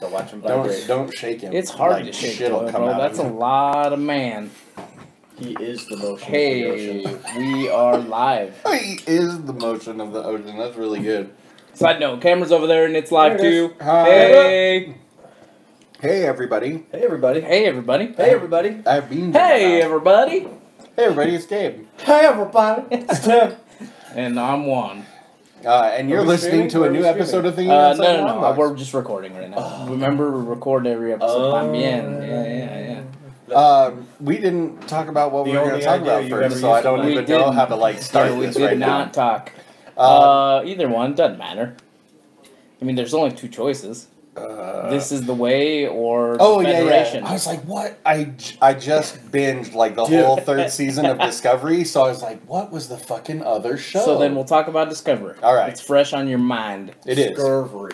So watch him vibrate. Don't shake him. It's hard like, to shake, shit'll though, come bro. out That's a of him. lot of man. He is the motion of the Hey, ocean. we are live. He is the motion of the ocean. That's really good. Side note, camera's over there and it's live There it is. too. Hi. Hey. Hey, everybody. Hey, everybody. Hey, everybody. Hey, everybody. I have beans. Hey, in my mouth. everybody. Hey, everybody. It's Gabe. Hey, everybody. It's Tim. And I'm Juan. And you're we listening streaming? to Where a are new we episode of the No, Inside no, Longbox. we're just recording right now. Remember, we record every episode también. Yeah. We didn't talk about what The we were going only to talk idea about you've first, ever so I used don't to even We know didn't. how to like start Yeah, we this did right not now. talk. Either one, doesn't matter. I mean, there's only two choices. This is the way or the Federation. I was like, what? I just binged like the whole third season of Discovery, so I was like, what was the fucking other show? So then we'll talk about Discovery. All right. It's fresh on your mind. It is. Discovery.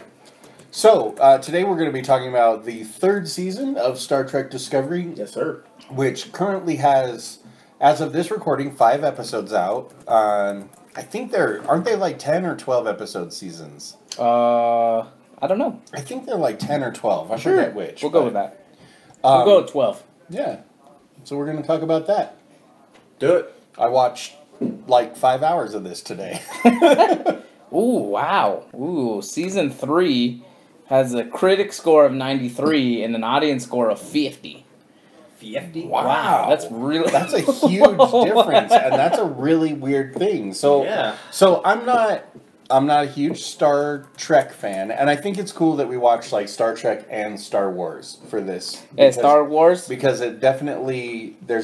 So, today we're going to be talking about the third season of Star Trek Discovery, Yes, sir. which currently has, as of this recording, 5 episodes out. I think aren't they like 10 or 12 episode seasons? I don't know. I think they're like 10 or 12. I Sure. forget which. We'll go with that. We'll go with 12. Yeah. So we're going to talk about that. Do it. I watched like 5 hours of this today. Ooh, wow. Ooh, season 3 has a critic score of 93 and an audience score of 50. 50? Wow. That's really... That's a huge difference, and that's a really weird thing. So, Yeah. so I'm not a huge Star Trek fan, and I think it's cool that we watch like Star Trek and Star Wars for this. Yeah, Star Wars? Because there's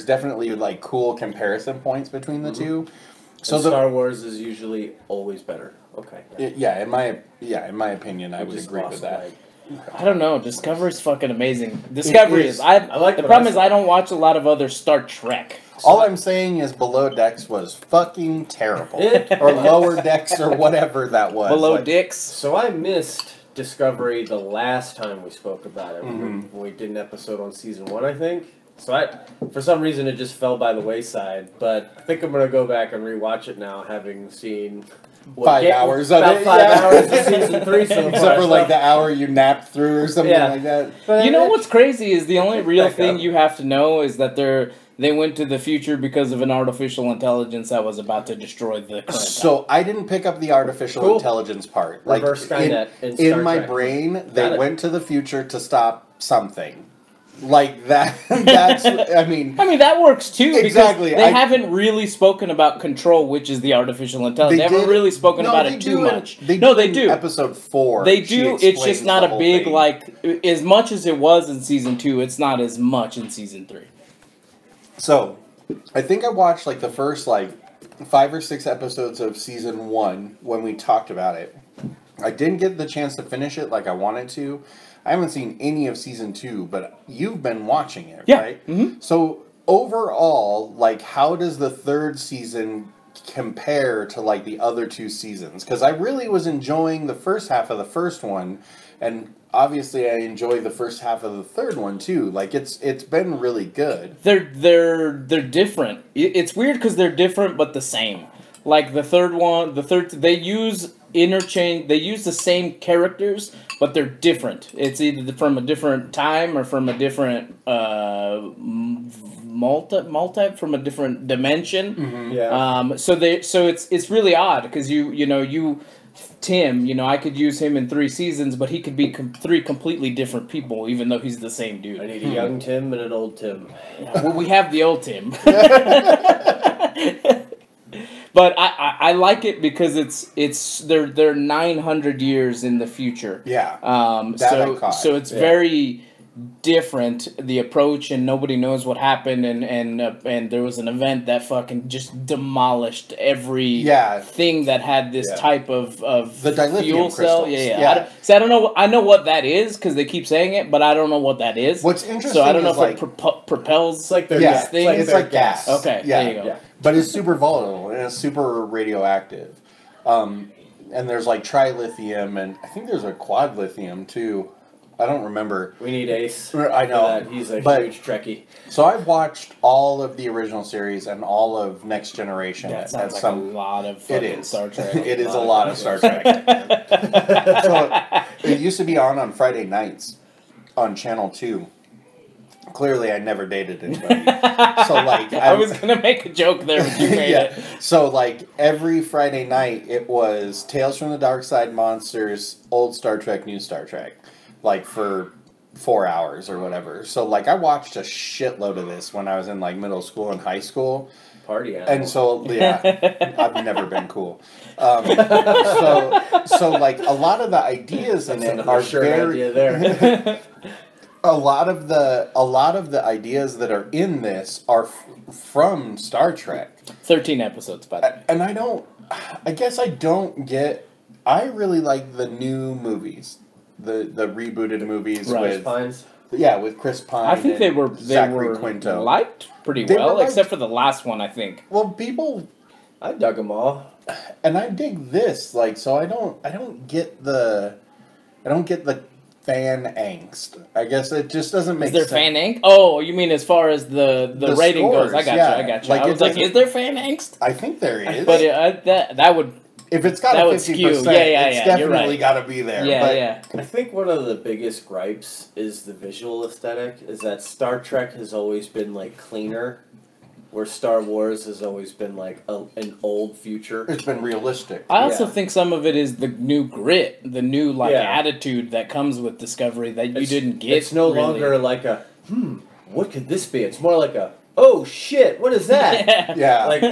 definitely like cool comparison points between the two. So And Star Wars is usually always better. Okay. in my opinion, I would Just agree with lost, that. like, I don't know. Discovery's fucking amazing. Discovery is. is. I like the what problem I is saw. I don't watch a lot of other Star Trek. All I'm saying is Below Decks was fucking terrible. Or Lower Decks or whatever that was. Below Like, Dicks. So I missed Discovery the last time we spoke about it. Mhm. When we did an episode on season 1, I think. So for some reason, it just fell by the wayside. But I think I'm going to go back and rewatch it now, having seen... 5 hours of about it, 5 yeah. hours of season 3 so far. Except for like so- the hour you napped through or something Yeah. like that. But You know what's crazy is the only real Back thing up. you have to know is that they went to the future because of an artificial intelligence that was about to destroy the current time. So I didn't pick up the artificial Cool. intelligence part. Like Reverse Skynet in in Star my Trek. brain, Got they it. went to the future to stop something. Like that. That's. I mean, that works too. Exactly, Because they I- haven't really spoken about control, which is the artificial intelligence. They, haven't did- really spoken no, about they it too do in- much. They No, do they in do. Episode 4. They she do. It's explains just not the a whole big thing. as much as it was in season 2. It's not as much in season 3. So, I think I watched like the first like 5 or 6 episodes of season 1 when we talked about it. I didn't get the chance to finish it like I wanted to. I haven't seen any of season 2, but you've been watching it, Yeah. right? Mhm. So overall, like, how does the third season compare to like the other 2 seasons? Because I really was enjoying the first half of the first one, and obviously I enjoy the first half of the third one too. Like it's been really good. They're different. It's weird because they're different but the same. Like the third they use interchange. They use the same characters, but they're different. It's either from a different time or from a different from a different dimension. Yeah. So it's really odd because you Tim, I could use him in 3 seasons, but he could be 3 completely different people, even though he's the same dude. I need a young Tim and an old Tim. Well, we have the old Tim. But I like it because they're 900 years in the future. Yeah. That I caught. So it's very different, the approach, and nobody knows what happened, and there was an event that fucking just demolished every thing that had this type of the dilithium fuel cell. crystals. Yeah. I don't know. I know what that is because they keep saying it, but I don't know what that is. What's interesting So I don't know is, if it propels. It's like their this gas. thing. It's like gas. Okay, Yeah. there you go. Yeah. But it's super volatile and it's super radioactive. And there's like trilithium, and I think there's a quad lithium too. I don't remember. We need Ace. I know. for that. He's a But- huge Trekkie. So I've watched all of the original series and all of Next Generation. That at sounds like some, a lot of it fucking is. Star Trek. It is a lot of Star Trek. So it used to be on Friday nights. on Channel 2. Clearly, I never dated anybody. So, like... I was going to make a joke there, but you made yeah. it. So, like, every Friday night, it was Tales from the Dark Side, Monsters, Old Star Trek, New Star Trek. Like, for 4 hours or whatever. So, like, I watched a shitload of this when I was in, like, middle school and high school. Party animal. And so, yeah, I've never been cool. So, like, a lot of the ideas in it are very... idea there. A lot of the ideas that are in this are from Star Trek. 13 episodes, by the way. And I guess I don't get... I really like the new movies. The rebooted movies with... Pines? Yeah, with Chris Pine. I think they were Zachary Quinto. liked pretty well, except for the last one, I think. Well, people... I dug them all. And I dig this, like, so I don't get the fan angst. I guess it just doesn't make sense. Is there fan angst? Oh, you mean as far as the rating scores, goes? I got yeah. you. I got you. Like, I was like, is there fan angst? I think there is. But that would... If it's got that a would 50%, skew. it's You're definitely right. got to be there. Yeah, but yeah. I think one of the biggest gripes is the visual aesthetic. Is that Star Trek has always been like cleaner, where Star Wars has always been like an old future. It's been realistic. I also Yeah. think some of it is the new grit, the new Yeah. attitude that comes with Discovery that you didn't get. It's no really. longer like a what could this be? It's more like a oh shit, what is that? Yeah. Like,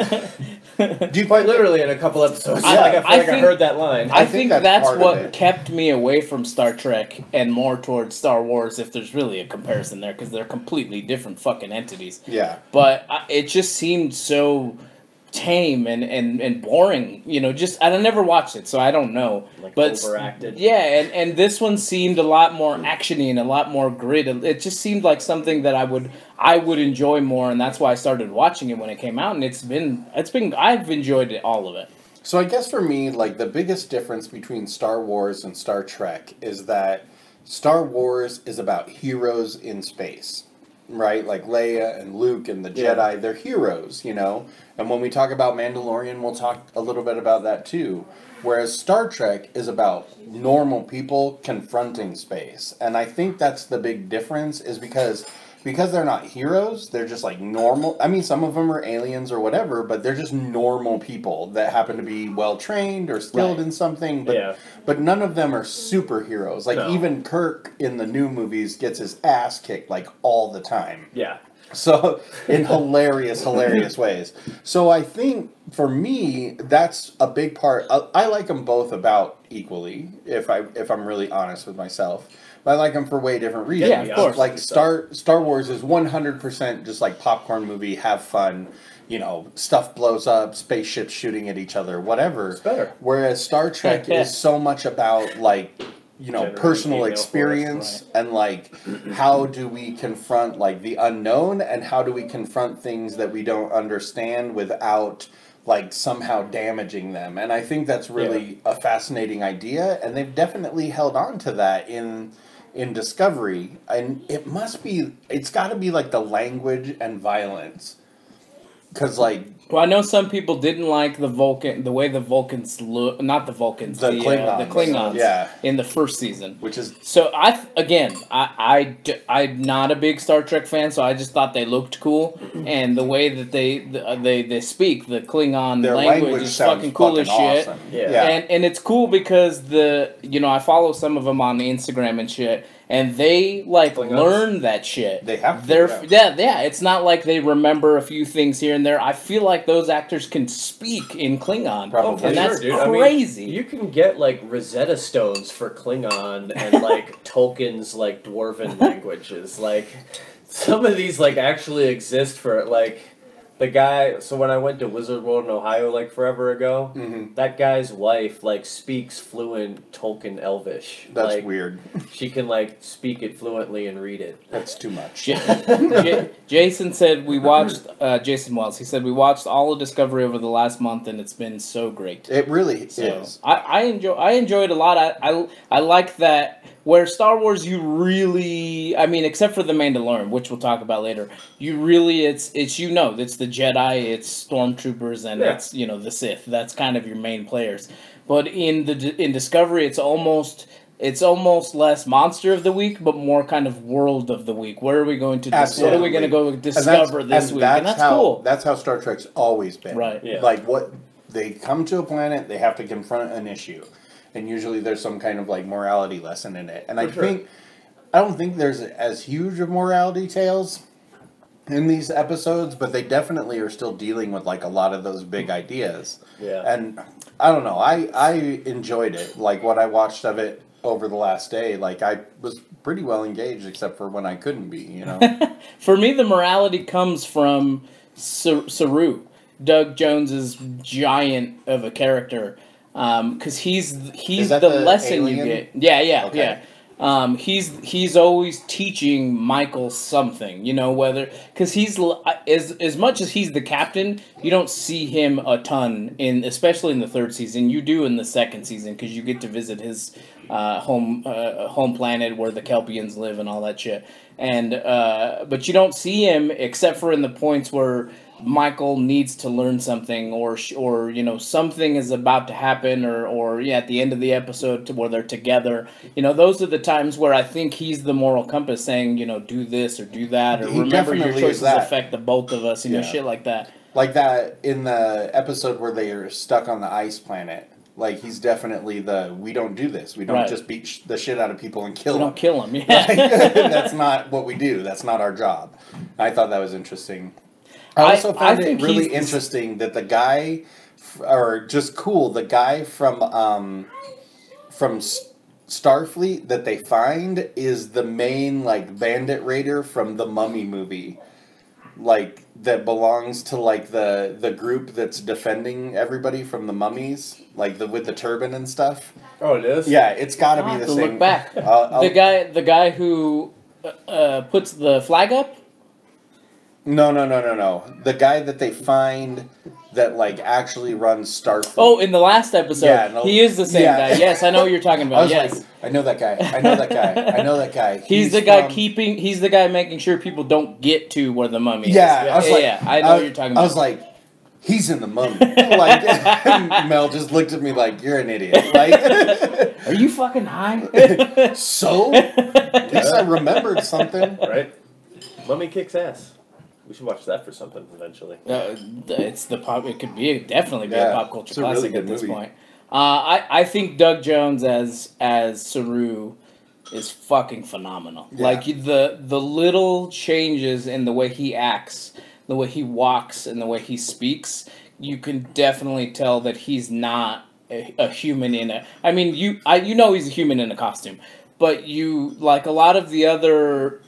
quite literally in a couple episodes. I- I feel I like I think- heard that line. I think think that's that's part of what it. kept me away from Star Trek and more towards Star Wars, if there's really a comparison there, because they're completely different fucking entities. Yeah. But it just seemed so tame and boring, just, and I never watched it, so I don't know. Like but overacted. Yeah, and this one seemed a lot more actiony and a lot more grit. It just seemed like something that I would enjoy more, and that's why I started watching it when it came out, and it's been I've enjoyed it, all of it. So I guess for me, like, the biggest difference between Star Wars and Star Trek is that Star Wars is about heroes in space, right? Like Leia and Luke and the Jedi, they're heroes, And when we talk about Mandalorian, we'll talk a little bit about that too. Whereas Star Trek is about normal people confronting space. And I think that's the big difference, is because they're not heroes, they're just like normal. I mean, some of them are aliens or whatever, but they're just normal people that happen to be well trained or skilled in something. But none of them are superheroes. Like even Kirk in the new movies gets his ass kicked like all the time. Yeah. So in hilarious ways. So I think for me, that's a big part. I like them both about equally, if I'm really honest with myself. But I like them for way different reasons. Yeah, of course. Like Star Wars is 100% just like popcorn movie, have fun. Stuff blows up, spaceships shooting at each other, whatever. It's better. Whereas Star Trek is so much about like personal female experience force, and like how do we confront like the unknown and how do we confront things that we don't understand without like somehow damaging them. And I think that's really a fascinating idea, and they've definitely held on to that in Discovery. And it's got to be like the language and violence, because like, well, I know some people didn't like the way the Vulcans look, not the Vulcans, the Klingons, yeah, in the first season. Which is so I'm not a big Star Trek fan, so I just thought they looked cool, and the way that they speak the Klingon their language is fucking cool as shit. Awesome. Yeah. And it's cool because I follow some of them on Instagram and shit. And they learn that shit. They have to. Yeah. It's not like they remember a few things here and there. I feel like those actors can speak in Klingon. Probably. And that's dude. crazy. I mean, you can get like Rosetta Stones for Klingon and like Tolkien's like Dwarven languages. Like some of these like actually exist for like the guy. So when I went to Wizard World in Ohio like forever ago, that guy's wife like speaks fluent Tolkien Elvish. That's like, weird. She can like speak it fluently and read it. That's too much. Jason said we watched. Jason Wells. He said we watched all of Discovery over the last month, and it's been so great. It really is. I enjoy it a lot. I like that. Where Star Wars, you really, except for the Mandalorian, which we'll talk about later, you really, it's the Jedi, it's Stormtroopers, and it's the Sith. That's kind of your main players. But in Discovery, it's almost it's almost less monster of the week, but more kind of world of the week. Where are we going to? What are we going to go discover this week? And that's cool. That's how Star Trek's always been. Right. Yeah. Like what they come to a planet, they have to confront an issue, and usually there's some kind of like morality lesson in it. And I don't think there's as huge of morality tales in these episodes, but they definitely are still dealing with like a lot of those big ideas. Yeah. And I don't know, I enjoyed it. Like what I watched of it over the last day, like I was pretty well engaged, except for when I couldn't be, you know. For me, the morality comes from Saru, Doug Jones's giant of a character, because he's the lesson alien? you get. Yeah. Okay. He's always teaching Michael something, you know, whether because he's as much as he's the captain, you don't see him a ton especially in the third season. You do in the second season because you get to visit his home planet where the Kelpians live and all that shit. And but you don't see him except for in the points where Michael needs to learn something, or you know, something is about to happen, or at the end of the episode where they're together. You know, those are the times where I think he's the moral compass, saying, you know, do this or do that, or remember your choices affect the both of us, you know, shit like that. Like that in the episode where they are stuck on the ice planet. Like, he's definitely we don't do this. We don't just beat the shit out of people and kill them. We don't kill them, yeah. Like, that's not what we do. That's not our job. I thought that was interesting. I also found it really interesting that the guy, or just cool, the guy from Starfleet that they find is the main, like, bandit raider from the Mummy movie. Like, that belongs to, like, the group that's defending everybody from the mummies, like, with the turban and stuff. Oh, it is? Yeah, it's gotta be the same. Look back. The guy who puts the flag up? No. The guy that they find that, like, actually runs Starfleet. Oh, in the last episode. He is the same guy. Yes, I know what you're talking about. Like, I know that guy. He's the guy making sure people don't get to where the mummy is. I know what you're talking about. I was like, he's in the mummy. Like, Mel just looked at me like, you're an idiot. Like, are you fucking high? So? At least I remembered something. Right? Mummy kicks ass. We should watch that for something eventually. It's the pop. It could definitely be a pop culture classic at this point. I think Doug Jones as Saru is fucking phenomenal. Yeah. Like the little changes in the way he acts, the way he walks, and the way he speaks, you can definitely tell that he's not a human in a. I mean, you know he's a human in a costume, but you like a lot of the other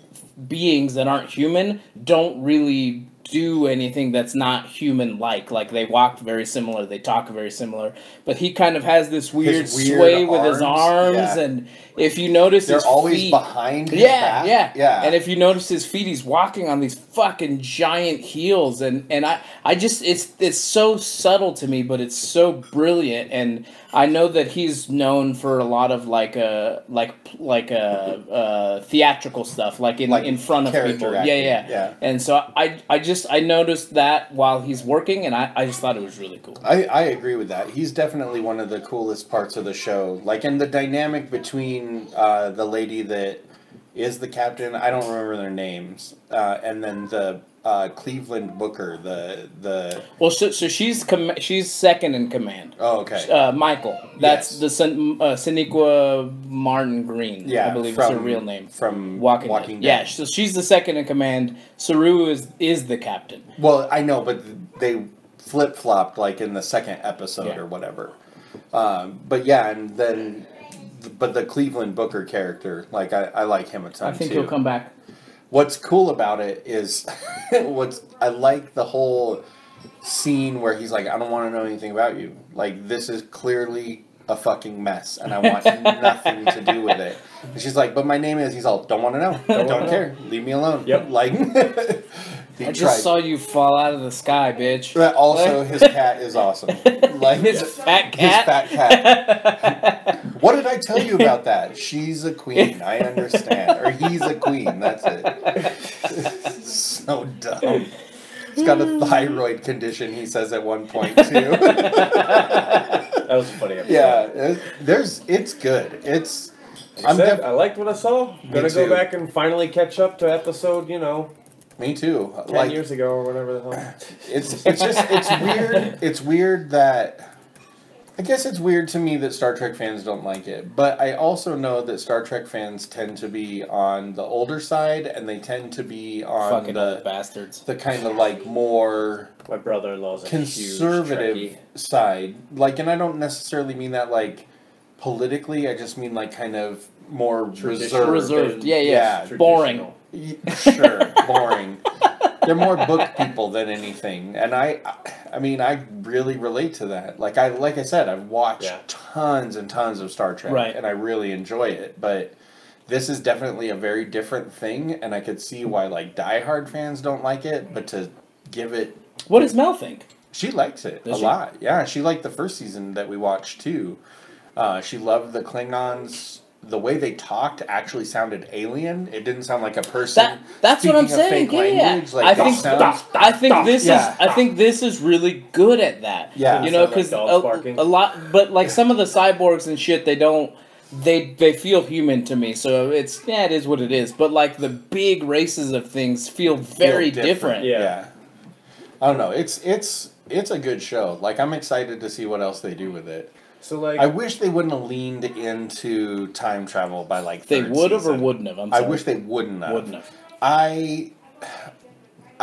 beings that aren't human don't really do anything that's not human-like. Like, they walk very similar, they talk very similar, but he kind of has this weird sway with his arms, and if you notice they're his always feet, behind his back. And if you notice his feet, he's walking on these fucking giant heels, and I just, it's so subtle to me, but it's so brilliant. And I know that he's known for a lot of theatrical stuff, like in front of people. Acting. Yeah. And so I noticed that while he's working, and I just thought it was really cool. I agree with that. He's definitely one of the coolest parts of the show. Like, and the dynamic between the lady that is the captain, I don't remember their names, and then the Cleveland Booker, well, so she's second in command. Oh, okay. Michael, that's the Sonequa Martin Green. I believe is her real name from Walking Dead. Yeah, so she's the second in command. Saru is the captain. Well, I know, but they flip flopped like in the second episode or whatever. But yeah, and then. But the Cleveland Booker character, like, I like him a ton, I think he'll come back. What's cool about it is, I like the whole scene where he's like, I don't want to know anything about you. Like, this is clearly a fucking mess, and I want nothing to do with it. And she's like, but my name is, he's all, don't want to know. Don't care. Leave me alone. Yep. Like, I just saw you fall out of the sky, bitch. Also, his cat is awesome. Like, his fat cat? His fat cat. What did I tell you about that? She's a queen. I understand. Or he's a queen. That's it. So dumb. He's got a thyroid condition, he says at one point, too. That was a funny episode. Yeah. It's good. I liked what I saw. Gonna too. go back and finally catch up to episode, Me too. 10 years ago or whatever the hell. It's weird. It's weird that. I guess it's weird to me that Star Trek fans don't like it, but I also know that Star Trek fans tend to be on the older side, and they tend to be on Fucking old bastards. the kind of like more My brother-in-law's a conservative huge Trekkie. side. Like, and I don't necessarily mean that like politically. I just mean like kind of more reserved. Yeah. Boring. Sure, boring. They're more book people than anything, and I mean, I really relate to that. Like I said, I've watched tons and tons of Star Trek, Right. and I really enjoy it. But this is definitely a very different thing, and I could see why like diehard fans don't like it. But to give it, What does Mel think? she likes it Does a she? lot. Yeah, she liked the first season that we watched too. She loved the Klingons. The way they talked actually sounded alien. It didn't sound like a person. That's what I'm speaking a saying. fake Yeah. language. Like, I it think sounds- I think this is really good at that. Yeah. You know, Sound like because dogs barking. a lot, but like some of the cyborgs and shit, they don't. They feel human to me, so it is what it is. But like the big races of things feel very feel different. Yeah. I don't know. It's a good show. Like, I'm excited to see what else they do with it. So like, I wish they wouldn't have leaned into time travel by like They third would have or season. wouldn't have. I wish they wouldn't have. Wouldn't have. I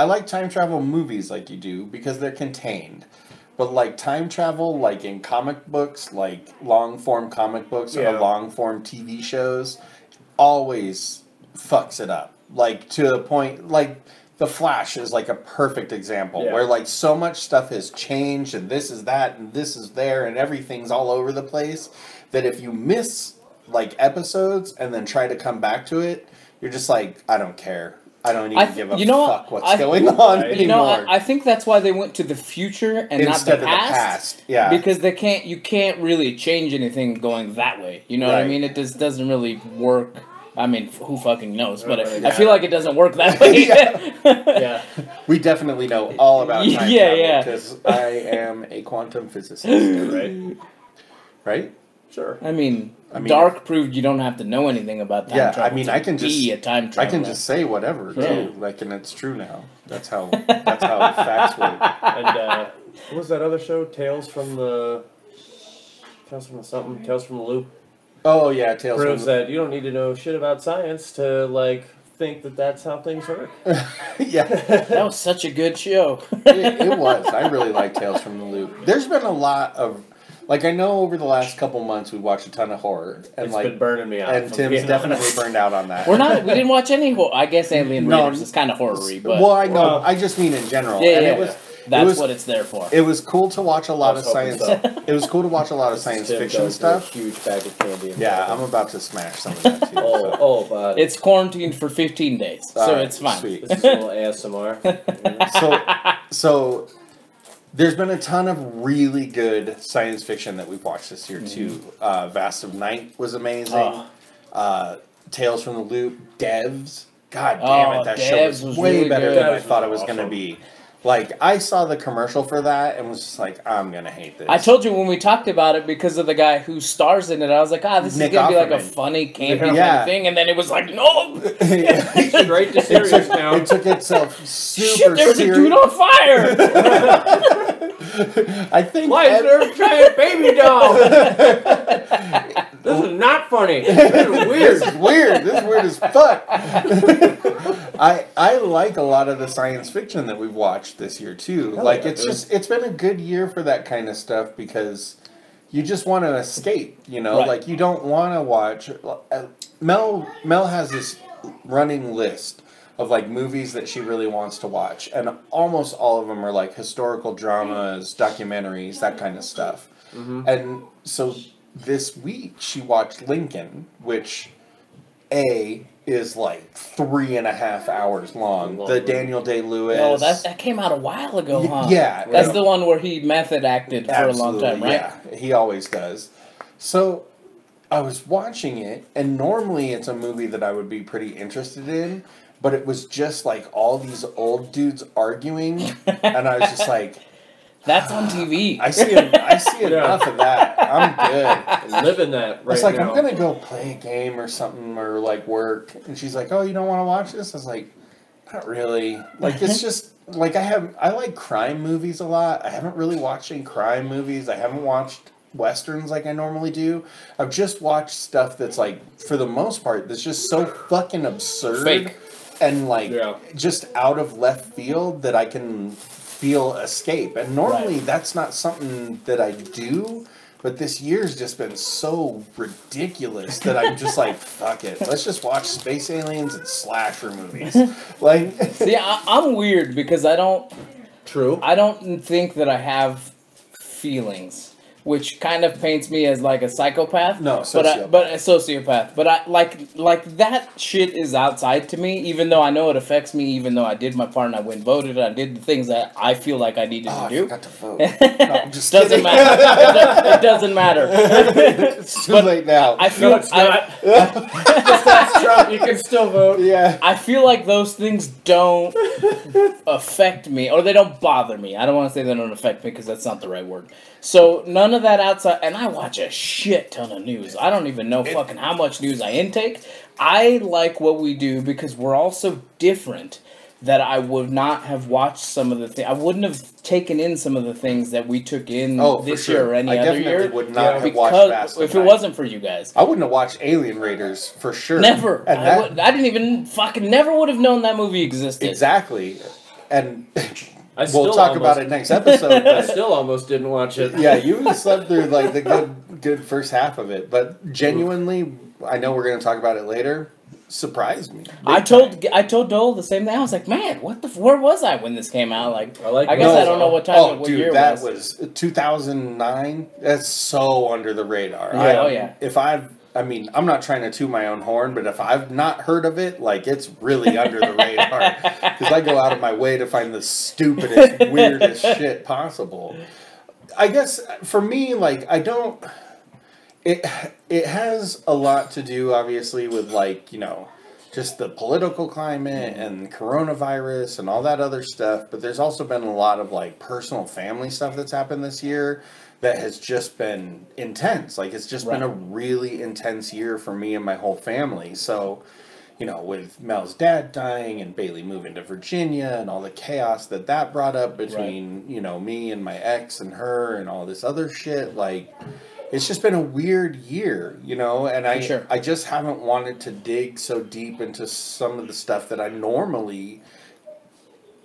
like time travel movies like you do because they're contained. But like time travel, like in comic books, like long form comic books or Yeah. long form TV shows, always fucks it up. Like to a point, like The Flash is like a perfect example Yeah. where like so much stuff has changed and this is that and this is there and everything's all over the place that if you miss like episodes and then try to come back to it, you're just like, I don't care. I don't even give a fuck what's going on anymore. You know, I think that's why they went to the future and Instead not of the past. Yeah. Because you can't really change anything going that way. You know what I Right. mean? It just doesn't really work. I mean, who fucking knows? But Right, I feel like it doesn't work that way. yeah. We definitely know all about time Yeah, travel yeah. because I am a quantum physicist. Right. Right? Sure. I mean, Dark proved you don't have to know anything about time Yeah, travel. I mean, to I can just be a time I traveler. can just say whatever Yeah. too, like, and it's true now. That's how facts work. And what was that other show? Tales from the Loop. Oh yeah, Tales Proves from that you don't need to know shit about science to like think that that's how things work. yeah, That was such a good show. it was. I really like Tales from the Loop. There's been a lot of, like, I know over the last couple months we watched a ton of horror, and It's like, been burning me out. and if I'm Tim's being definitely honest. burned out on that. We didn't watch any horror. I guess Alien No. Raiders is kind of horror-y, but Well, I know. Well, I just mean in general. yeah, and yeah. That's what it's there for. It was cool to watch a lot of I was hoping science. so. It was cool to watch a lot of science Tim fiction goes through a stuff. huge bag of candy. Yeah, I'm about to smash some of that too. But It's quarantined for 15 days, so Alright, it's fine. sweet. this is a little ASMR. So there's been a ton of really good science fiction that we've watched this year too. Vast of Night was amazing. Oh. Tales from the Loop, Devs. God damn it, that show Devs was was way really better good. than I Devs thought it was was going to awesome. be. Like, I saw the commercial for that and was just like, I'm going to hate this. I told you when we talked about it because of the guy who stars in it, I was like, this Nick is going to be like a Offerman. funny, campy Yeah. kind of thing, and then it was like, no! Straight to serious now. It took itself super Shit, there's a serious. dude on fire! I think Why is there a giant baby doll? This is not funny. This is weird. This is weird. This is weird as fuck. I like a lot of the science fiction that we've watched this year too. Hell Like yeah, it's been a good year for that kind of stuff because you just want to escape, you know? Right. Like you don't want to watch Mel has this running list of like movies that she really wants to watch, and almost all of them are like historical dramas, documentaries, that kind of stuff. And so this week she watched Lincoln, which is like 3.5 hours long. The Daniel Day-Lewis. Oh, that came out a while ago, huh? Yeah. That's Right. the one where he method acted for a long time, right? Yeah, he always does. So I was watching it, and normally it's a movie that I would be pretty interested in, but it was just like all these old dudes arguing, and I was just like, That's on TV. I see enough of that. I'm good. Living that right It's like, now. I'm gonna go play a game or something, or like work, and she's like, "Oh, you don't want to watch this?" I was like, "Not really." Like, it's just like I like crime movies a lot. I haven't really watched any crime movies. I haven't watched westerns like I normally do. I've just watched stuff that's like, for the most part, that's just so fucking absurd, Fake. and like just out of left field that I can feel escape. And normally that's not something that I do. But this year's just been so ridiculous that I'm just like, fuck it. Let's just watch space aliens and slasher movies. Like, See, I'm weird because I don't think that I have feelings, which kind of paints me as like a psychopath. No, sociopath. But a sociopath. But I like that shit is outside to me, even though I know it affects me, even though I did my part and I went voted, I did the things that I feel like I needed to do. I forgot to vote. No, I'm just Doesn't kidding. matter. It doesn't matter. It's too late now. I feel It's not. Trump, you can still vote. Yeah. I feel like those things don't affect me, or they don't bother me. I don't want to say they don't affect me because that's not the right word. So none of that outside, and I watch a shit ton of news. I don't even know fucking how much news I intake. I like what we do because we're all so different that I would not have watched some of the things. I wouldn't have taken in some of the things that we took in this year or any other year. I definitely would not have watched because Fast and if it Furious. wasn't for you guys. I wouldn't have watched Alien Raiders for sure. Never. And I didn't even fucking never would have known that movie existed. exactly. And I we'll still talk about it next episode. I But still almost didn't watch it. yeah, you slept through like the good first half of it. But genuinely, I know we're going to talk about it later. Surprised me. I told Dole the same thing. I was like, man, where was I when this came out? Like, I guess I don't know what time. What year that it was. 2009. That's so under the radar. Yeah, I mean, I'm not trying to toot my own horn, but if I've not heard of it, like, it's really under the radar. Because I go out of my way to find the stupidest, weirdest shit possible. I guess, for me, like, I don't... It has a lot to do, obviously, with, like, you know, just the political climate and coronavirus and all that other stuff. But there's also been a lot of, like, personal family stuff that's happened this year that has just been intense. Like, it's just been a really intense year for me and my whole family. So, you know, with Mel's dad dying and Bailey moving to Virginia and all the chaos that brought up between, you know, me and my ex and her and all this other shit, like... It's just been a weird year, you know, and I just haven't wanted to dig so deep into some of the stuff that I normally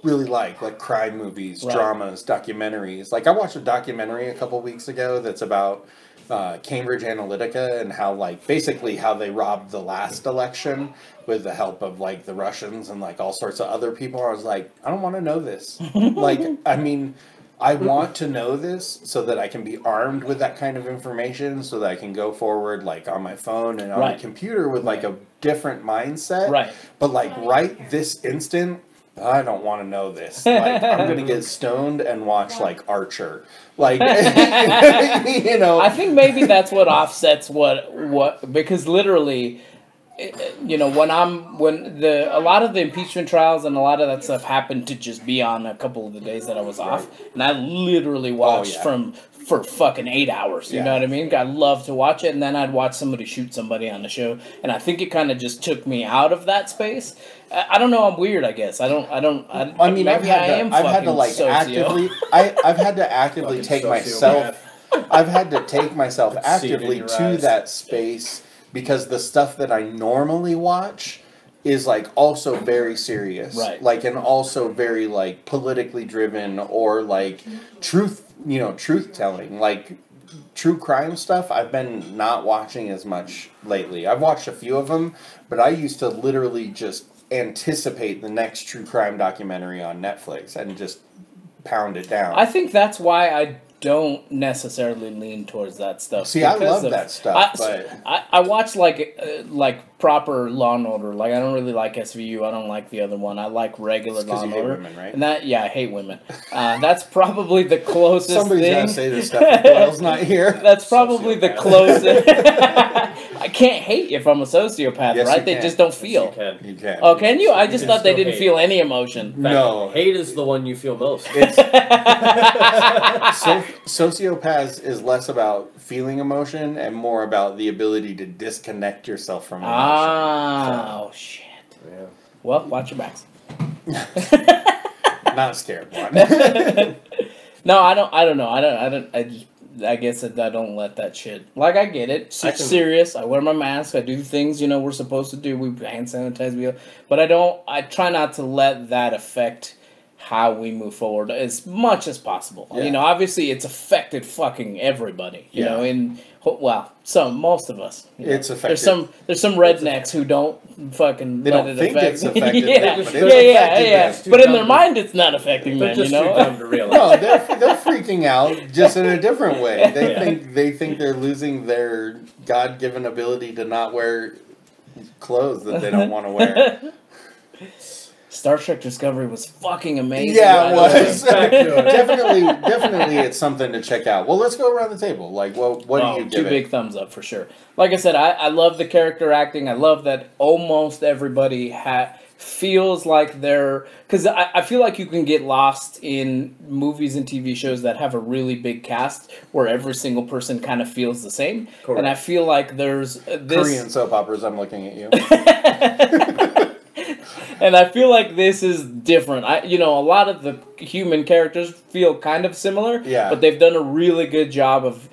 really like crime movies, dramas, documentaries. Like, I watched a documentary a couple weeks ago that's about Cambridge Analytica and how, like, basically how they robbed the last election with the help of, like, the Russians and, like, all sorts of other people. I was like, I don't want to know this. Like, I mean... I want to know this so that I can be armed with that kind of information so that I can go forward, like, on my phone and on the computer with, like, a different mindset. Right. But, like, right this instant, I don't want to know this. Like, I'm going to get stoned and watch, like, Archer. Like, you know. I think maybe that's what offsets what because literally... You know, a lot of the impeachment trials and a lot of that stuff happened to just be on a couple of the days that I was off, and I literally watched for fucking 8 hours. You know what I mean? I love to watch it, and then I'd watch somebody shoot somebody on the show, and I think it kind of just took me out of that space. I don't know. I'm weird. I guess I mean, I've had to actively take myself. I've had to take myself actively to that space. Because the stuff that I normally watch is, like, also very serious. Right. Like, and also very, like, politically driven or, like, truth-telling. Like, true crime stuff, I've been not watching as much lately. I've watched a few of them, but I used to literally just anticipate the next true crime documentary on Netflix and just pound it down. I think that's why I don't necessarily lean towards that stuff. See, I love that stuff. I watch like proper Law and Order. Like, I don't really like SVU. I don't like the other one. I like regular Law and Order. Women, right? And I hate women. That's probably the closest Somebody's thing. gotta say this stuff if Doyle's not here. That's probably the closest. I can't hate if I'm a sociopath, Yes, right? you They can. just don't Yes, feel. you can. You can. Oh, can you? I just can thought they still didn't hate. feel any emotion. In fact, No. hate is the one you feel most. Sociopaths is less about feeling emotion and more about the ability to disconnect yourself from emotion. Oh, shit. Yeah. Well, watch your backs. Not scared one. No, I don't know. I guess that I don't let that shit. Like, I get it. It's serious. I wear my mask. I do the things, we're supposed to do. We hand sanitize. But I try not to let that affect how we move forward as much as possible. Yeah. Obviously it's affected fucking everybody, most of us. It's affected. There's some rednecks who don't fucking They let don't it think affect it's affected yeah. them, but it's Yeah. affected them. But in their mind it's not affecting They're them, just too dumb to realize. No, they're freaking out just in a different way. They think they're losing their God-given ability to not wear clothes that they don't want to wear. Star Trek Discovery was fucking amazing. Yeah, it was. Back to it. Definitely, it's something to check out. Well, let's go around the table. Like, what do you give Two it? big thumbs up for sure. Like I said, I love the character acting. I love that almost everybody feels like they're... Because I feel like you can get lost in movies and TV shows that have a really big cast where every single person kind of feels the same. Correct. And I feel like there's this... Korean soap operas, I'm looking at you. And I feel like this is different. A lot of the human characters feel kind of similar. Yeah. But they've done a really good job of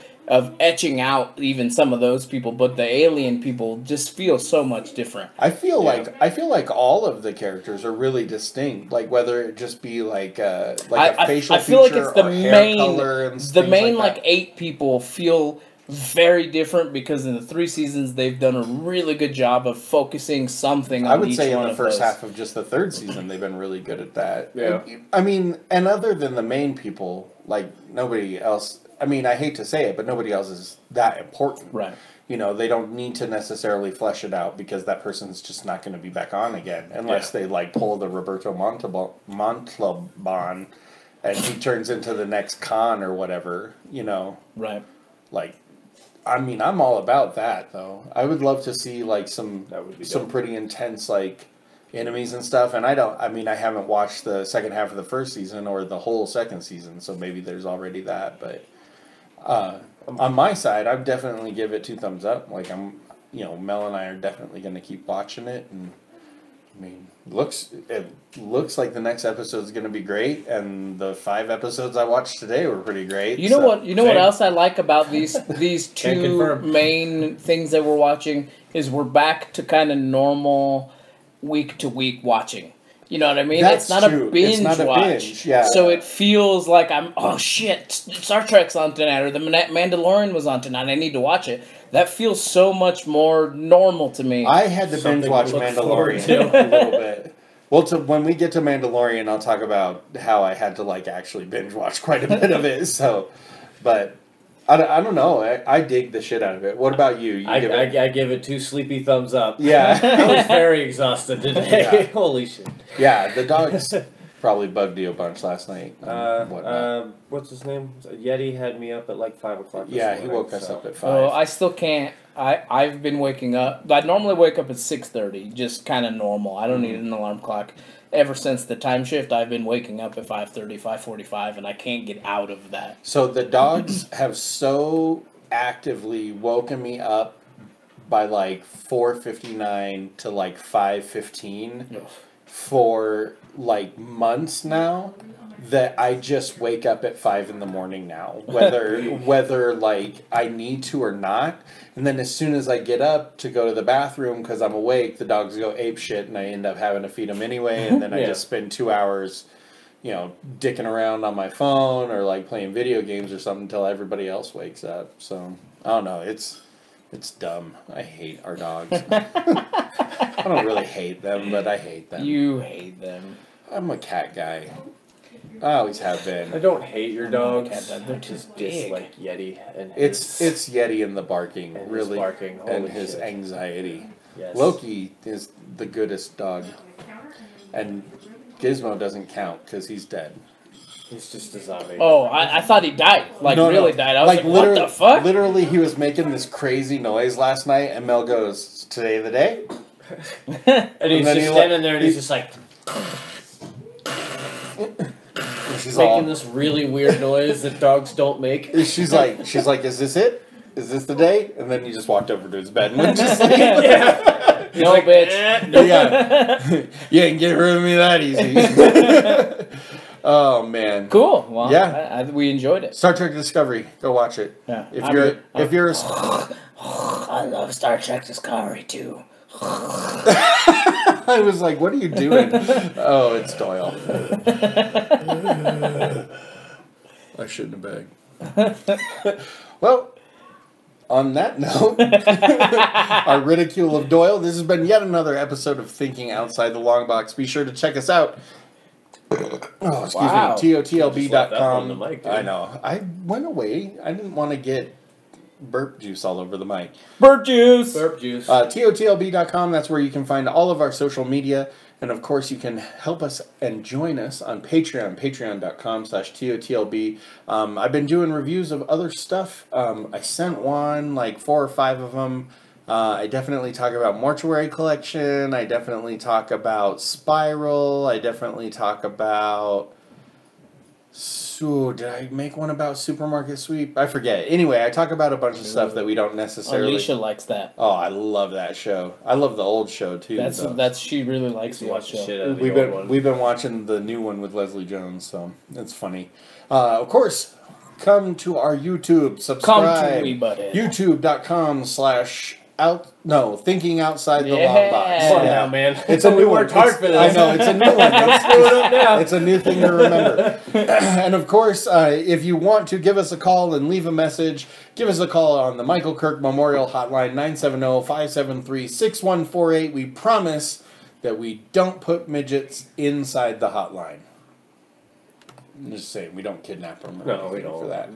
etching out even some of those people. But the alien people just feel so much different. I feel like all of the characters are really distinct. Like whether it just be like a facial I feel like feature it's the or hair main color and the things main like that. 8 people feel very different because in the 3 seasons they've done a really good job of focusing something on I would each say in one the of first those. half of just the 3rd season they've been really good at that. Yeah. I mean, and other than the main people, like nobody else. I mean, I hate to say it, but nobody else is that important. Right. They don't need to necessarily flesh it out because that person's just not going to be back on again unless they pull the Roberto Montalban and he turns into the next Khan or whatever. Right. Like, I mean, I'm all about that though. I would love to see some That would be some dope. pretty intense enemies and stuff. And I haven't watched the second half of the 1st season or the whole 2nd season, so maybe there's already that. But on my side, I'd definitely give it 2 thumbs up. Like Mel and I are definitely going to keep watching it, and I mean, it looks like the next episode is going to be great, and the 5 episodes I watched today were pretty great. You know what Same. else I like about these 2 confirm. main things that we're watching is we're back to kind of normal week to week watching. You know what I mean? That's it's not true. a binge It's not a watch. binge, yeah. So it feels like oh shit, Star Trek's on tonight or the Mandalorian was on tonight. I need to watch it. That feels so much more normal to me. I had to Something binge watch to look forward Mandalorian to. a little bit. Well, when we get to Mandalorian, I'll talk about how I had to actually binge watch quite a bit of it. So, but I don't know. I dig the shit out of it. What about you? I give it 2 sleepy thumbs up. Yeah. I was very exhausted today. Yeah. Holy shit. Yeah, the dogs probably bugged you a bunch last night. and whatnot. What's his name? Yeti had me up at 5 o'clock. this Yeah, he morning, woke us so. up at 5. Oh, I still can't. I've been waking up. I normally wake up at 6:30, just kind of normal. I don't need an alarm clock. Ever since the time shift, I've been waking up at 5:30, 5:45, and I can't get out of that. So the dogs have so actively woken me up by 4:59 to 5:15 for months now that I just wake up at 5 in the morning now, whether I need to or not. And then as soon as I get up to go to the bathroom because I'm awake, the dogs go ape shit, and I end up having to feed them anyway. And then I just spend 2 hours, dicking around on my phone or playing video games or something until everybody else wakes up. So I don't know. It's dumb. I hate our dogs. I don't really hate them, but I hate them. You hate them. I'm a cat guy. I always have been. I don't hate your dogs. They're I too just big. dislike Yeti and It's Yeti and the barking, and his really, barking. and Holy his shit. anxiety. Yes. Loki is the goodest dog. And Gizmo doesn't count because he's dead. He's just a zombie. Oh, I thought he died. Like, No, really died. I was like, what the fuck? Literally, he was making this crazy noise last night, and Mel goes, "Today the day?" And he's just standing there, and he's just like... She's making this really weird noise that dogs don't make. She's like, "Is this it? Is this the day?" And then he just walked over to his bed and went to sleep. Yeah. No, like, bitch. Yeah. You ain't get rid of me that easy. Oh man. Cool. Well, yeah, we enjoyed it. Star Trek Discovery. Go watch it. Yeah. If you're a I love Star Trek Discovery too. I was like, what are you doing? Oh, it's Doyle. I shouldn't have begged. Well, on that note, our ridicule of Doyle, this has been yet another episode of Thinking Outside the Longbox. Be sure to check us out. Oh, excuse me. TOTLB.com. I know. I went away. I didn't want to get burp juice all over the mic. Burp juice. Burp juice. TOTLB.com. That's where you can find all of our social media. And of course, you can help us and join us on Patreon, patreon.com/TOTLB. I've been doing reviews of other stuff. I sent one, like 4 or 5 of them. I definitely talk about Mortuary Collection. I definitely talk about Spiral. I definitely talk about... So, did I make one about Supermarket Sweep? I forget. Anyway, I talk about a bunch of stuff that we don't necessarily... Alicia likes that. Oh, I love that show. I love the old show, too. That's she really likes the old show. Shit out of the We've old been one. we've been watching the new one with Leslie Jones, so it's funny. Of course, come to our YouTube. Subscribe. Come to me, buddy. Thinking Outside the Yeah. Longbox. Come on now, man. It's a new We one. worked hard for this. I know, it's a new one. Don't screw it up now. It's a new thing to remember. And of course, if you want to give us a call and leave a message, give us a call on the Michael Kirk Memorial Hotline, 970-573-6148. We promise that we don't put midgets inside the hotline. I'm just saying, we don't kidnap them. No, we don't. For that.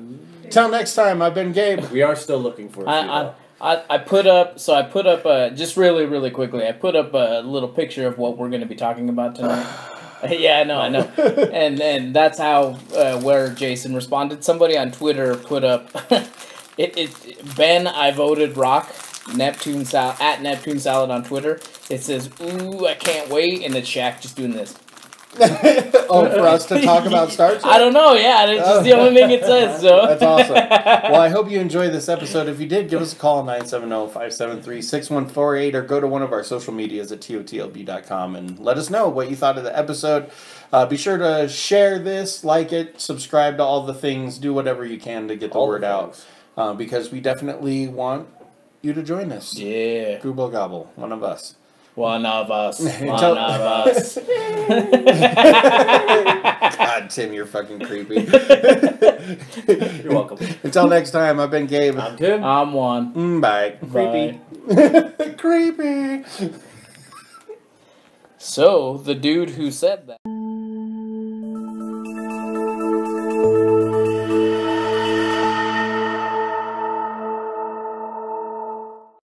Till next time, I've been Gabe. We are still looking for a few, though. I put up just really quickly, I put up a little picture of what we're going to be talking about tonight. Yeah, I know. And that's how, where Jason responded. Somebody on Twitter put up, Ben, I voted rock, at Neptune Salad on Twitter. It says, ooh, I can't wait, and it's Shaq just doing this. Oh, for us to talk about Star Trek? I don't know, yeah, it's just the only thing it says, so. That's awesome. Well, I hope you enjoyed this episode. If you did, give us a call, 970-573-6148, or go to one of our social medias at TOTLB.com and let us know what you thought of the episode. Be sure to share this, like it, subscribe to all the things, do whatever you can to get the word out, because we definitely want you to join us. Yeah. Google Gobble, one of us. One of us. God, Tim, you're fucking creepy. You're welcome. Until next time, I've been Gabe. I'm Tim. I'm one. Bye. Bye. Creepy. So, the dude who said that...